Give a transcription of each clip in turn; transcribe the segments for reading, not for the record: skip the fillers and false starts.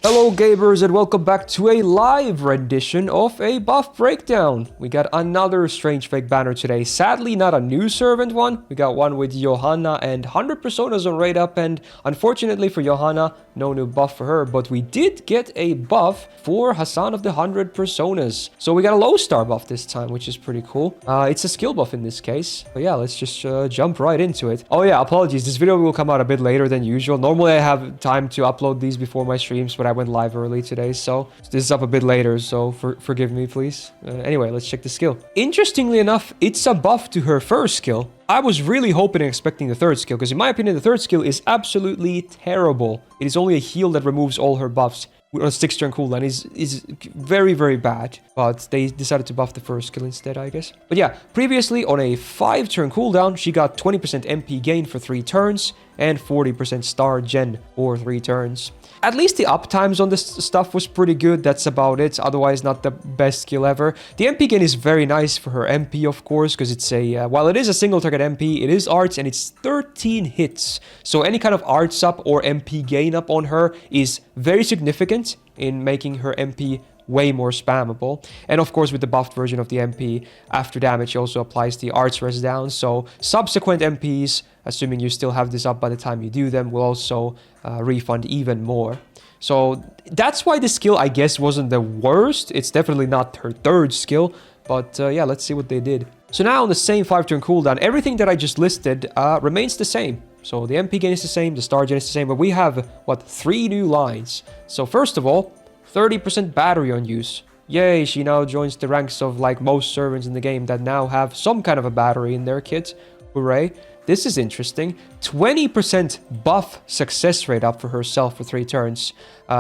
Hello gamers and welcome back to a live rendition of a buff breakdown. We got another strange fake banner today. Sadly not a new servant one. We got one with Johanna and 100 personas on raid up, and unfortunately for Johanna, no new buff for her, but we did get a buff for HASSAN of the 100 personas. So we got a low star buff this time, which is pretty cool. It's a skill buff in this case. But yeah, let's just jump right into it. Oh yeah, apologies. This video will come out a bit later than usual. Normally I have time to upload these before my streams, but I went live early today, so this is up a bit later, so forgive me, please. Anyway, let's check the skill. Interestingly enough, it's a buff to her first skill. I was really hoping and expecting the third skill, because in my opinion, the third skill is absolutely terrible. It is only a heal that removes all her buffs on a 6-turn cooldown. Is very, very bad, but they decided to buff the first skill instead, I guess. But yeah, previously on a 5-turn cooldown, she got 20% MP gain for 3 turns and 40% star gen for 3 turns. At least the uptimes on this stuff was pretty good. That's about it. Otherwise, not the best skill ever. The MP gain is very nice for her MP, of course, because it's a... while it is a single target MP, it is arts and it's 13 hits. So any kind of arts up or MP gain up on her is very significant in making her MP way more spammable. And of course, with the buffed version of the MP, after damage also applies the arts res down, so subsequent MPs, assuming you still have this up by the time you do them, will also refund even more. So that's why the skill, I guess, wasn't the worst. It's definitely not her third skill, but yeah, let's see what they did. So now on the same 5-turn cooldown, everything that I just listed remains the same. So the MP gain is the same, the star gen is the same, but we have, what, 3 new lines. So first of all, 30% battery on use. Yay, she now joins the ranks of like most servants in the game that now have some kind of a battery in their kit. Hooray. This is interesting. 20% buff success rate up for herself for 3 turns.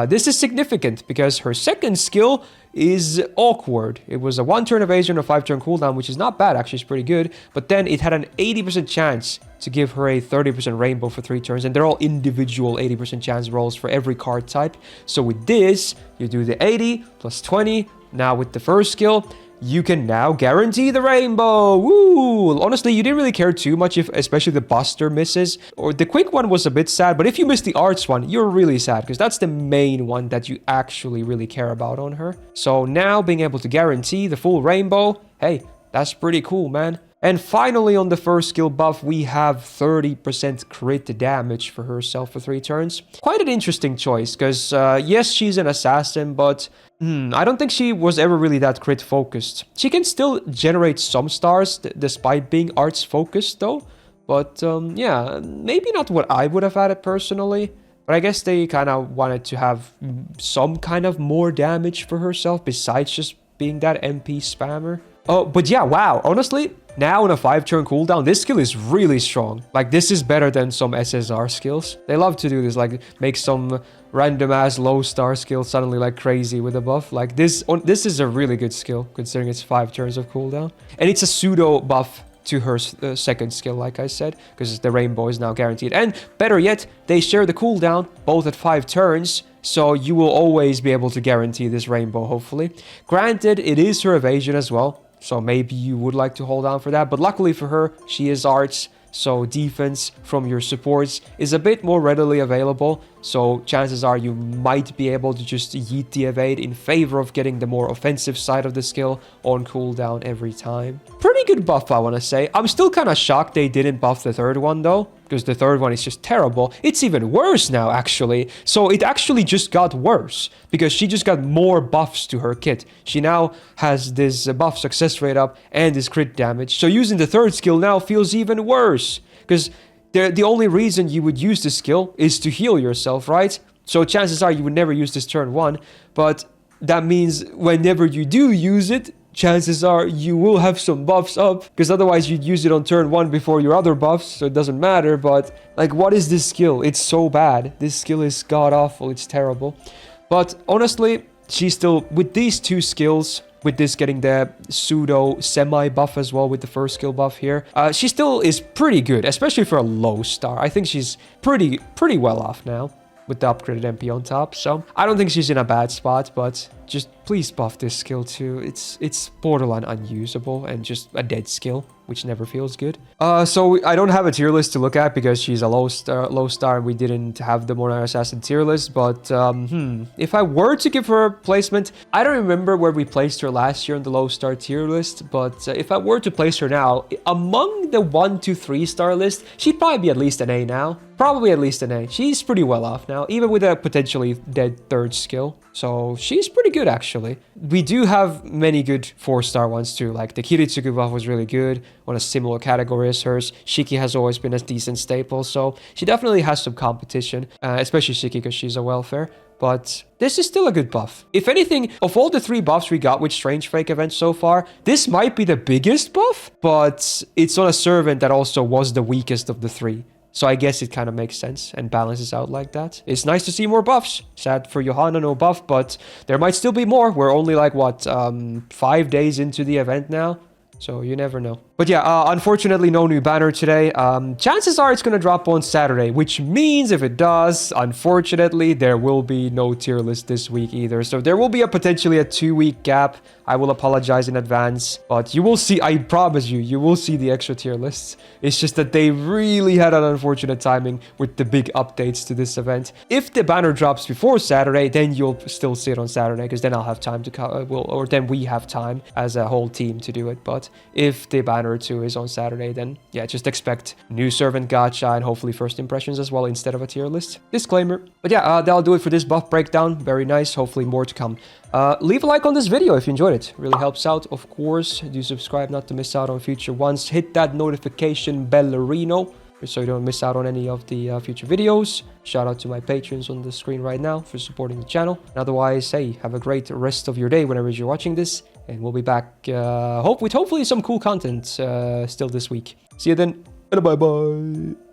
This is significant because her second skill is awkward. It was a 1-turn evasion or 5-turn cooldown, which is not bad, actually, it's pretty good. But then it had an 80% chance to give her a 30% rainbow for 3 turns, and they're all individual 80% chance rolls for every card type. So with this, you do the 80 plus 20. Now with the first skill, you can now guarantee the rainbow. Woo! Honestly, you didn't really care too much if especially the Buster misses. Or the quick one was a bit sad, but if you miss the arts one, you're really sad because that's the main one that you actually really care about on her. So now being able to guarantee the full rainbow, hey, that's pretty cool, man. And finally, on the first skill buff, we have 30% crit damage for herself for 3 turns. Quite an interesting choice, because yes, she's an assassin, but I don't think she was ever really that crit focused. She can still generate some stars, despite being arts focused, though. But yeah, maybe not what I would have had it personally. But I guess they kind of wanted to have some kind of more damage for herself, besides just being that MP spammer. Oh, but yeah, wow, honestly, now on a 5-turn cooldown, this skill is really strong. Like, this is better than some SSR skills. They love to do this, like, make some random-ass low-star skill suddenly, like, crazy with a buff. Like, this is a really good skill, considering it's 5 turns of cooldown. And it's a pseudo buff to her second skill, like I said, because the rainbow is now guaranteed. And better yet, they share the cooldown, both at 5 turns, so you will always be able to guarantee this rainbow, hopefully. Granted, it is her evasion as well. So maybe you would like to hold on for that. But luckily for her, she is arts. So defense from your supports is a bit more readily available. So chances are you might be able to just yeet the evade in favor of getting the more offensive side of the skill on cooldown every time. Pretty good buff, I want to say. I'm still kind of shocked they didn't buff the third one though, because the third one is just terrible. It's even worse now, actually. So it actually just got worse because she just got more buffs to her kit. She now has this buff success rate up and this crit damage. So using the third skill now feels even worse because the only reason you would use this skill is to heal yourself, right? So chances are you would never use this turn 1, but that means whenever you do use it, chances are you will have some buffs up, because otherwise you'd use it on turn 1 before your other buffs, so it doesn't matter. But like, what is this skill? It's so bad. This skill is god-awful. It's terrible. But honestly, she's still, with these 2 skills, with this getting the pseudo semi-buff as well with the first skill buff here, she still is pretty good, especially for a low star. I think she's pretty well off now with the upgraded MP on top. So I don't think she's in a bad spot, but just please buff this skill too. It's borderline unusable and just a dead skill, which never feels good. So I don't have a tier list to look at because she's a low star and we didn't have the Modern Assassin tier list. But if I were to give her a placement, I don't remember where we placed her last year on the low star tier list. But if I were to place her now among the 1 to 3 star list, she'd probably be at least an A now. Probably at least an A. She's pretty well off now, even with a potentially dead 3rd skill. So she's pretty good, actually. We do have many good 4-star ones too, like the Kiritsugu buff was really good on a similar category as hers. Shiki has always been a decent staple, so she definitely has some competition, especially Shiki because she's a welfare. But this is still a good buff. If anything, of all the 3 buffs we got with Strange Fake events so far, this might be the biggest buff, but it's on a servant that also was the weakest of the 3. So I guess it kind of makes sense and balances out like that. It's nice to see more buffs. Sad for Johanna, no buff, but there might still be more. We're only like, what, 5 days into the event now? So you never know. But yeah, unfortunately, no new banner today. Chances are it's going to drop on Saturday, which means if it does, unfortunately, there will be no tier list this week either. So there will be potentially a 2-week gap. I will apologize in advance, but you will see, I promise you, you will see the extra tier lists. It's just that they really had an unfortunate timing with the big updates to this event. If the banner drops before Saturday, then you'll still see it on Saturday, because then I'll have time to, then we have time as a whole team to do it. But if the banner 2 is on Saturday, then yeah, just expect new servant gacha and hopefully first impressions as well instead of a tier list. Disclaimer. But yeah, that'll do it for this buff breakdown. Very nice. Hopefully more to come. Leave a like on this video if you enjoyed it. Really helps out, of course. Do subscribe not to miss out on future ones. Hit that notification bellerino so you don't miss out on any of the future videos. Shout out to my patrons on the screen right now for supporting the channel. And otherwise, hey, have a great rest of your day whenever you're watching this. And we'll be back with hopefully some cool content still this week. See you then, and bye-bye.